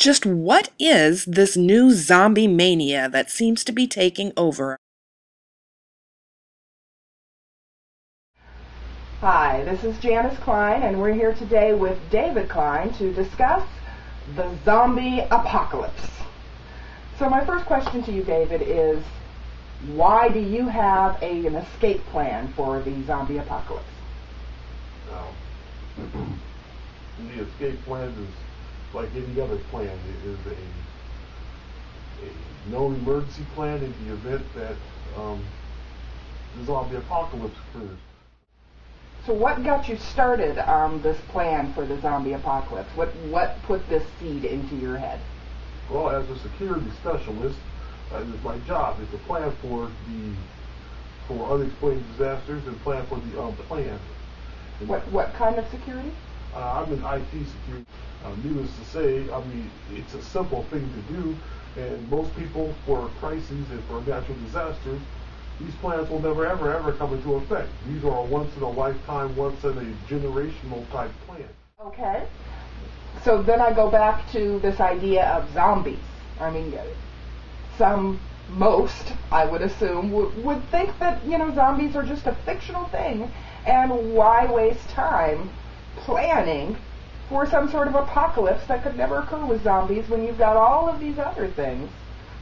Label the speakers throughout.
Speaker 1: Just what is this new zombie mania that seems to be taking over?
Speaker 2: Hi, this is David Kline, and we're here today with David Kline to discuss the zombie apocalypse. So my first question to you, David, is why do you have an escape plan for the zombie apocalypse?
Speaker 3: The escape plan is like any other plan. It is a known emergency plan in the event that the zombie apocalypse occurs.
Speaker 2: So what got you started on this plan for the zombie apocalypse? What put this seed into your head?
Speaker 3: Well, as a security specialist, that is my job, is to plan for unexplained disasters and plan for the unplanned.
Speaker 2: What kind of security?
Speaker 3: I'm in IT security. Needless to say, it's a simple thing to do, and most people, for crises and for natural disasters, these plans will never, ever come into effect. These are a once-in-a-lifetime, once-in-a-generational type plan.
Speaker 2: Okay. So then I go back to this idea of zombies. Most, I would assume, would think that, zombies are just a fictional thing, and why waste time planning for some sort of apocalypse that could never occur with zombies when you've got all of these other things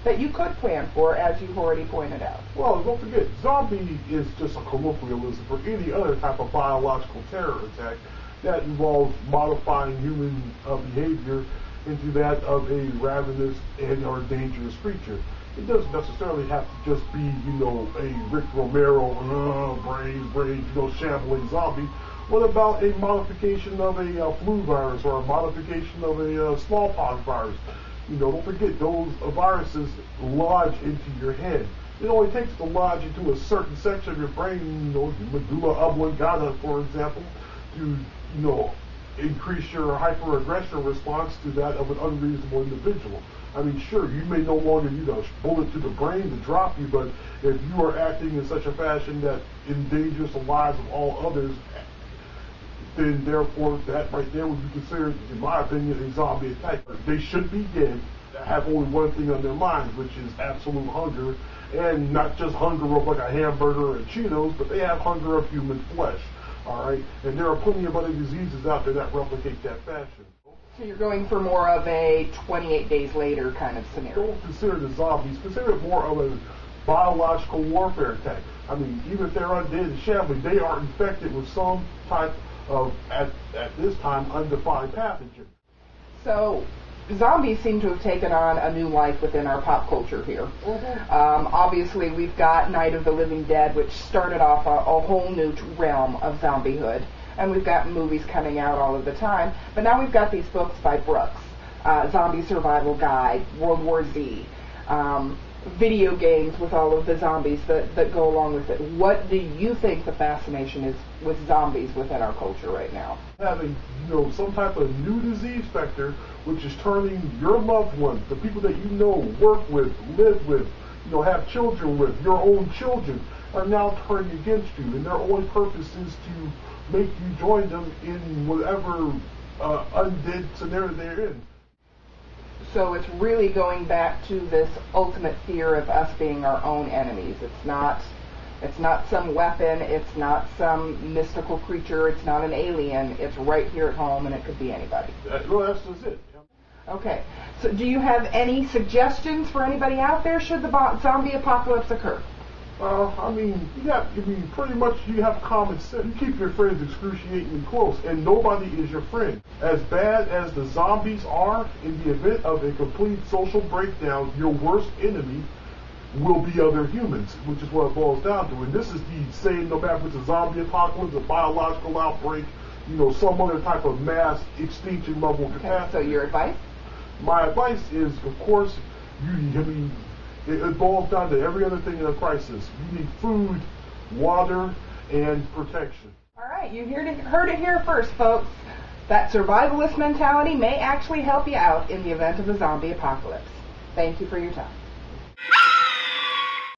Speaker 2: that you could plan for, as you've already pointed out.
Speaker 3: Well, don't forget, zombie is just a colloquialism for any other type of biological terror attack that involves modifying human behavior into that of a ravenous and/or dangerous creature. It doesn't necessarily have to just be, a Rick Romero, brave, shambling zombie. What about a modification of a flu virus or a modification of a smallpox virus? Don't forget, those viruses lodge into your head. It only takes to lodge into a certain section of your brain, the medulla oblongata, for example, to, increase your hyperaggression response to that of an unreasonable individual. Sure, you may no longer need a bullet to the brain to drop you, but if you are acting in such a fashion that endangers the lives of all others, then therefore that right there would be considered, in my opinion, a zombie attack. They should be dead, have only one thing on their minds, which is absolute hunger, and not just hunger of like a hamburger and Cheetos, but they have hunger of human flesh. All right, and there are plenty of other diseases out there that replicate that fashion.
Speaker 2: So you're going for more of a 28 days later kind of scenario.
Speaker 3: Don't consider the zombies. Consider it more of a biological warfare attack. Even if they're undead and shambling, they are infected with some type of, at this time, undefined pathogen.
Speaker 2: So zombies seem to have taken on a new life within our pop culture here.
Speaker 3: Mm-hmm.
Speaker 2: Obviously, we've got Night of the Living Dead, which started off a whole new realm of zombiehood, and we've got movies coming out all of the time. But now we've got these books by Brooks, Zombie Survival Guide, World War Z, video games with all of the zombies that go along with it. What do you think the fascination is with zombies within our culture right now?
Speaker 3: Having, some type of new disease vector, which is turning your loved ones, the people that you know, work with, live with, have children with, your own children, are now turning against you, and their only purpose is to make you join them in whatever undead scenario they're in.
Speaker 2: So it's really going back to this ultimate fear of us being our own enemies. It's not some weapon, it's not some mystical creature, it's not an alien, it's right here at home, and it could be anybody.
Speaker 3: Well, that's just it.
Speaker 2: Okay, so do you have any suggestions for anybody out there should the zombie apocalypse occur?
Speaker 3: Pretty much you have common sense. You keep your friends excruciatingly close, and nobody is your friend. As bad as the zombies are, in the event of a complete social breakdown, your worst enemy will be other humans, which is what it boils down to. And this is the same, no matter if it's a zombie apocalypse, a biological outbreak, some other type of mass extinction level catastrophe.
Speaker 2: So your advice?
Speaker 3: My advice is, of course, it boils down to every other thing in a crisis. You need food, water, and protection.
Speaker 2: All right, you heard it here first, folks. That survivalist mentality may actually help you out in the event of a zombie apocalypse. Thank you for your time.